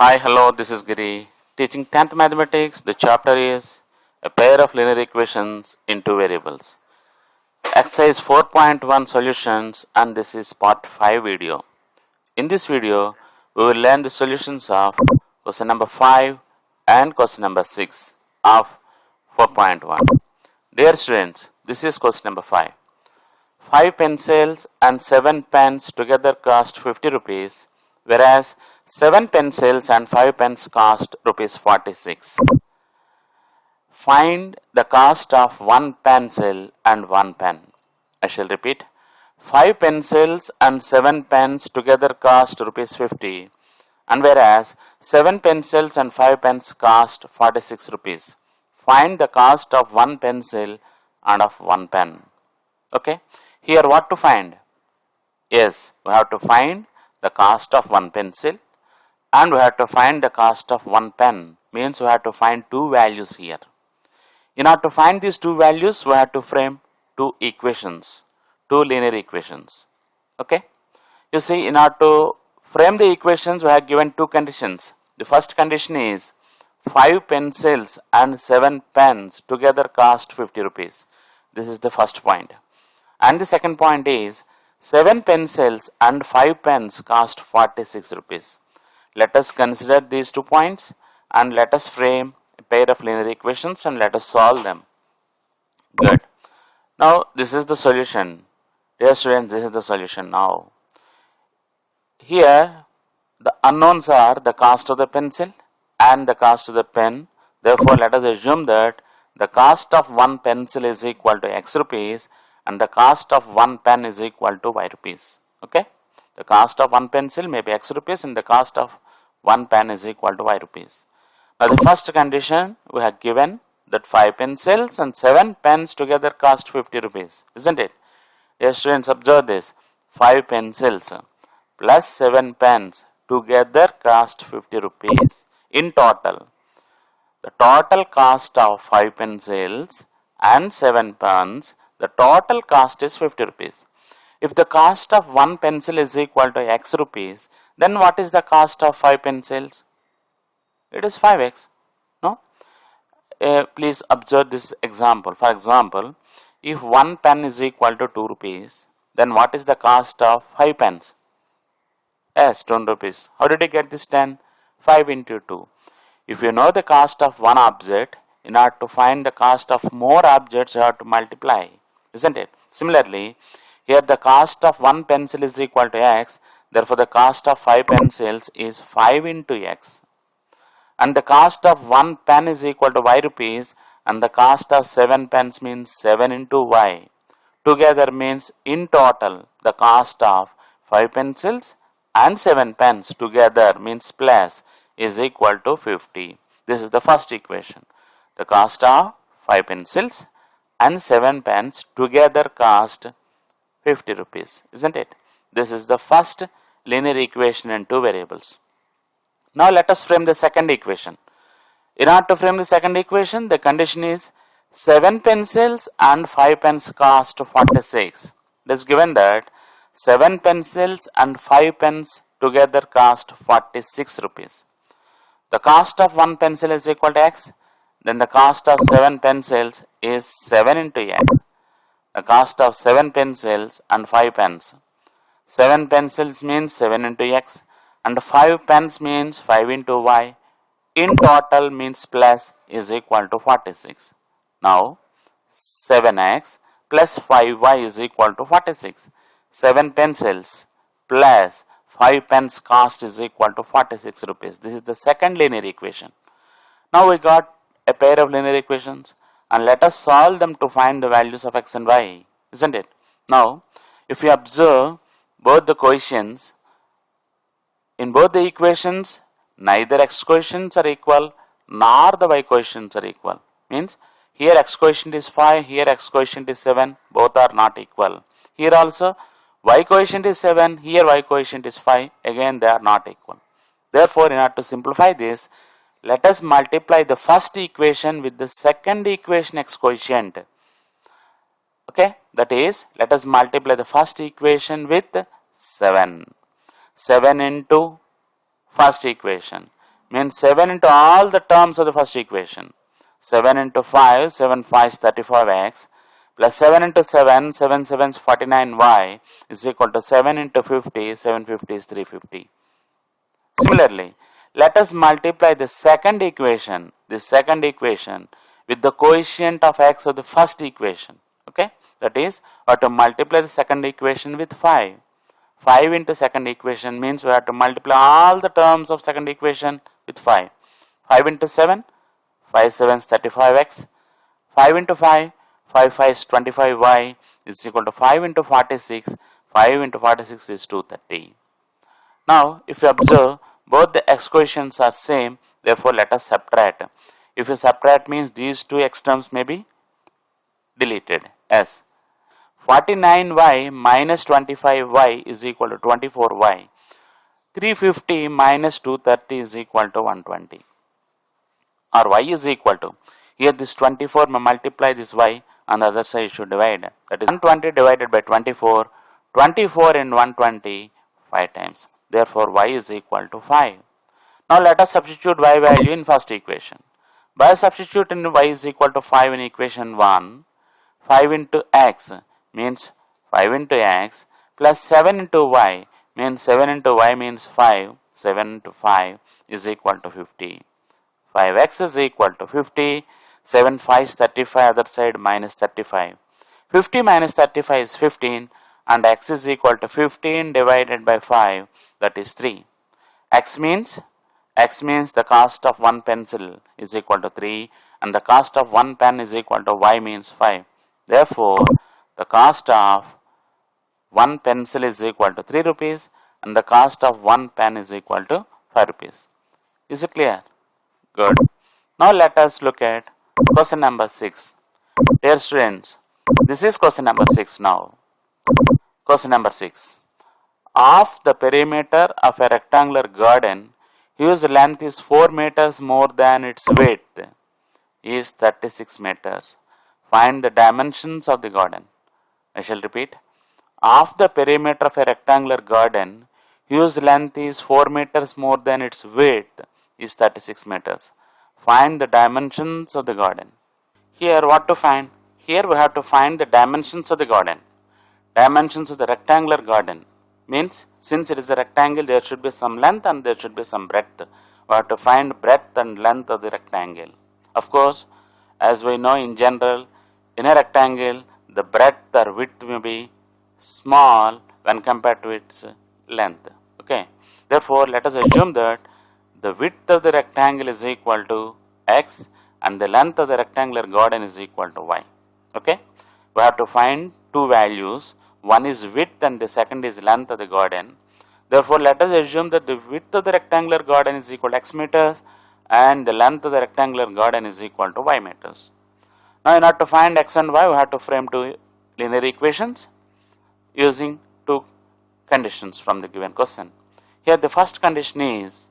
Hi, hello, this is Giri. Teaching 10th Mathematics, the chapter is a pair of linear equations in two variables. Exercise 4.1 solutions, and this is part 5 video. In this video, we will learn the solutions of question number 5 and question number 6 of 4.1. Dear students, this is question number 5. 5 pencils and 7 pens together cost 50 rupees, whereas 7 pencils and 5 pens cost rupees 46. Find the cost of 1 pencil and 1 pen. I shall repeat. 5 pencils and 7 pens together cost rupees 50, and whereas 7 pencils and 5 pens cost 46 rupees. Find the cost of 1 pencil and of 1 pen. Okay. Here what to find? Yes, we have to find the cost of 1 pencil and we have to find the cost of 1 pen. Means we have to find two values here. In order to find these two values, we have to frame two equations, two linear equations. Okay. You see, in order to frame the equations, we have given two conditions. The first condition is 5 pencils and 7 pens together cost 50 rupees. This is the first point. And the second point is 7 pencils and 5 pens cost 46 rupees. Let us consider these 2 points and let us frame a pair of linear equations and let us solve them. Good. Now this is the solution. Dear students, this is the solution now. Here the unknowns are the cost of the pencil and the cost of the pen. Therefore, let us assume that the cost of 1 pencil is equal to X rupees and the cost of 1 pen is equal to Y rupees. Okay. The cost of 1 pencil may be X rupees and the cost of 1 pen is equal to Y rupees. Now the first condition we have given that 5 pencils and 7 pens together cost 50 rupees, isn't it? Yes, students, observe this. 5 pencils plus 7 pens together cost 50 rupees. In total, the total cost of 5 pencils and 7 pens, the total cost is 50 rupees. If the cost of 1 pencil is equal to X rupees, then what is the cost of 5 pencils? It is 5x. No? Please observe this example. For example, if 1 pen is equal to 2 rupees, then what is the cost of 5 pens? Yes, 10 rupees. How did you get this 10? 5 into 2. If you know the cost of one object, in order to find the cost of more objects, you have to multiply, isn't it? Similarly, here the cost of 1 pencil is equal to X, therefore the cost of 5 pencils is 5 into X. And the cost of 1 pen is equal to Y rupees and the cost of 7 pens means 7 into Y. Together means in total the cost of 5 pencils and 7 pens together means plus is equal to 50. This is the first equation. The cost of 5 pencils and 7 pens together cost 50 rupees, isn't it? This is the first linear equation in two variables. Now let us frame the second equation. In order to frame the second equation, the condition is 7 pencils and 5 pens cost 46. It is given that 7 pencils and 5 pens together cost 46 rupees. The cost of 1 pencil is equal to X, then the cost of 7 pencils is 7 into X. The cost of 7 pencils and 5 pens. 7 pencils means 7 into X and 5 pens means 5 into Y. In total means plus is equal to 46. Now 7x plus 5y is equal to 46. 7 pencils plus 5 pens cost is equal to 46 rupees. This is the second linear equation. Now we got a pair of linear equations and let us solve them to find the values of X and Y, isn't it? Now, if you observe both the coefficients, in both the equations, neither X coefficients are equal nor the Y coefficients are equal. Means, here X coefficient is 5, here X coefficient is 7, both are not equal. Here also, Y coefficient is 7, here Y coefficient is 5, again they are not equal. Therefore, in order to simplify this, let us multiply the first equation with the second equation X coefficient. Okay, that is, let us multiply the first equation with 7. 7 into first equation means 7 into all the terms of the first equation. 7 into 5, 7 5 is 35x, plus 7 into 7, 7 7 is 49y is equal to 7 into 50, 750 is 350. Similarly, let us multiply the second equation, with the coefficient of x of the first equation. Okay, that is, we have to multiply the second equation with 5. 5 into second equation means we have to multiply all the terms of second equation with 5. 5 into 7, 5 7 is 35x. 5 into 5, 5 5 is 25y is equal to 5 into 46. 5 into 46 is 230. Now, if you observe, both the x coefficients are same, therefore let us subtract. If you subtract means these two x terms may be deleted. Yes. 49y minus 25y is equal to 24y. 350 minus 230 is equal to 120. Or y is equal to, here this 24 may multiply this y, on the other side should divide. That is 120 divided by 24. 24 and 120, 5 times. Therefore, y is equal to 5. Now, let us substitute y value in first equation. By substituting y is equal to 5 in equation 1, 5 into x means 5 into x plus 7 into y means 7 into y means 5. 7 into 5 is equal to 50. 5x is equal to 50. 7 5 is 35, other side minus 35. 50 minus 35 is 15 and x is equal to 15 divided by 5, that is 3. X means the cost of one pencil is equal to 3 and the cost of one pen is equal to y means 5. Therefore, the cost of one pencil is equal to 3 rupees and the cost of one pen is equal to 5 rupees. Is it clear? Good. Now let us look at question number 6. Dear students, this is question number 6 now. Question number 6. Of the perimeter of a rectangular garden whose length is 4 meters more than its width is 36 meters. Find the dimensions of the garden. I shall repeat. Of the perimeter of a rectangular garden whose length is 4 meters more than its width is 36 meters. Find the dimensions of the garden. Here what to find? Here we have to find the dimensions of the garden. Dimensions of the rectangular garden means since it is a rectangle there should be some length and there should be some breadth. We have to find breadth and length of the rectangle. Of course, as we know in general, in a rectangle the breadth or width may be small when compared to its length. Okay. Therefore, let us assume that the width of the rectangle is equal to x and the length of the rectangular garden is equal to y. Okay. We have to find two values. One is width and the second is length of the garden. Therefore, let us assume that the width of the rectangular garden is equal to x meters and the length of the rectangular garden is equal to y meters. Now, in order to find x and y, we have to frame two linear equations using two conditions from the given question. Here the first condition is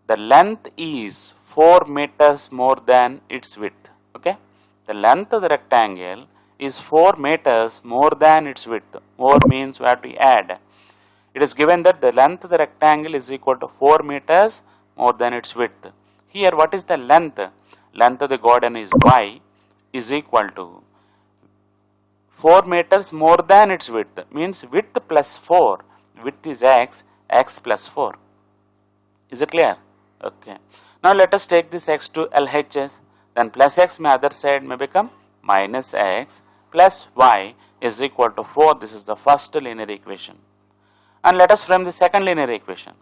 the length is 4 meters more than its width. Okay, the length of the rectangle is 4 meters more than its width. More means we have to add. It is given that the length of the rectangle is equal to 4 meters more than its width. Here what is the length? Length of the garden is y is equal to 4 meters more than its width, means width plus 4. Width is x, x plus 4. Is it clear? Okay. Now let us take this x to LHS. Then plus x may other side may become minus x plus y is equal to 4. This is the first linear equation. And let us frame the second linear equation.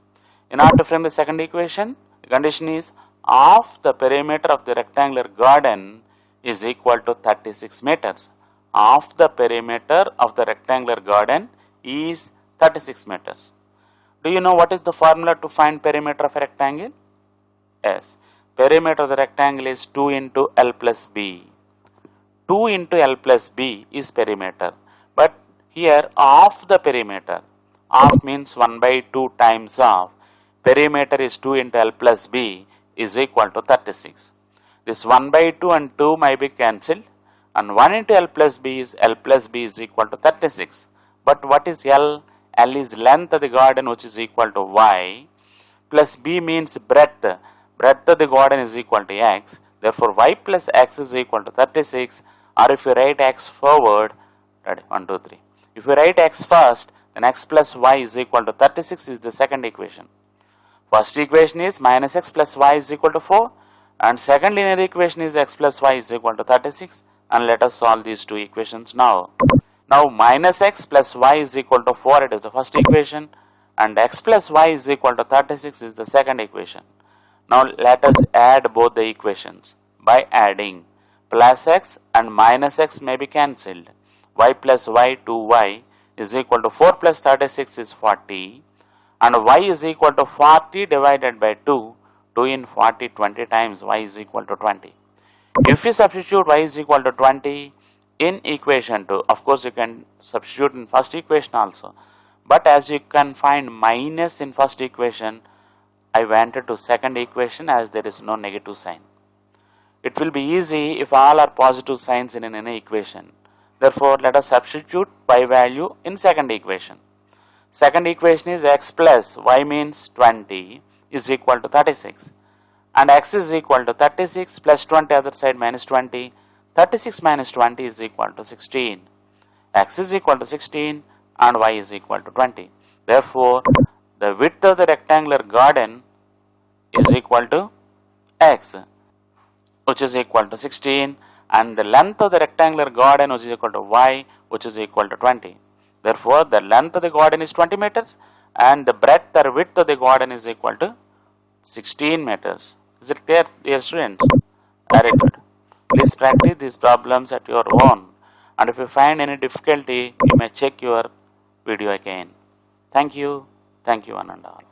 In order to frame the second equation, the condition is of the perimeter of the rectangular garden is equal to 36 meters. Of the perimeter of the rectangular garden is 36 meters. Do you know what is the formula to find perimeter of a rectangle? Yes. Perimeter of the rectangle is 2 into L plus B. 2 into L plus B is perimeter. But here of the perimeter, of means 1 by 2 times of, perimeter is 2 into L plus B is equal to 36. This 1 by 2 and 2 may be cancelled and 1 into L plus B is equal to 36. But what is L? L is length of the garden which is equal to y. plus b means breadth. Breadth of the garden is equal to x. Therefore, y plus x is equal to 36. Or if you write x forward, ready, 1, 2, 3. If you write x first, then x plus y is equal to 36 is the second equation. First equation is minus x plus y is equal to 4. And second linear equation is x plus y is equal to 36. And let us solve these two equations now. Now minus x plus y is equal to 4, it is the first equation, and x plus y is equal to 36 is the second equation. Now let us add both the equations by adding plus x and minus x may be cancelled. Y plus y 2y is equal to 4 plus 36 is 40, and y is equal to 40 divided by 2. 2 in 40 20 times, y is equal to 20. If you substitute y is equal to 20 in equation 2, of course you can substitute in first equation also, but as you can find minus in first equation, I went to second equation as there is no negative sign. It will be easy if all are positive signs in any equation. Therefore, let us substitute y value in second equation. Second equation is x plus y means 20 is equal to 36, and x is equal to 36 plus 20 other side minus 20. 36 minus 20 is equal to 16. X is equal to 16 and y is equal to 20. Therefore, the width of the rectangular garden is equal to x, which is equal to 16, and the length of the rectangular garden which is equal to y, which is equal to 20. Therefore, the length of the garden is 20 meters and the breadth or width of the garden is equal to 16 meters. Is it clear, dear students? Very good. Please practice these problems at your own, and if you find any difficulty, you may check your video again. Thank you one and all.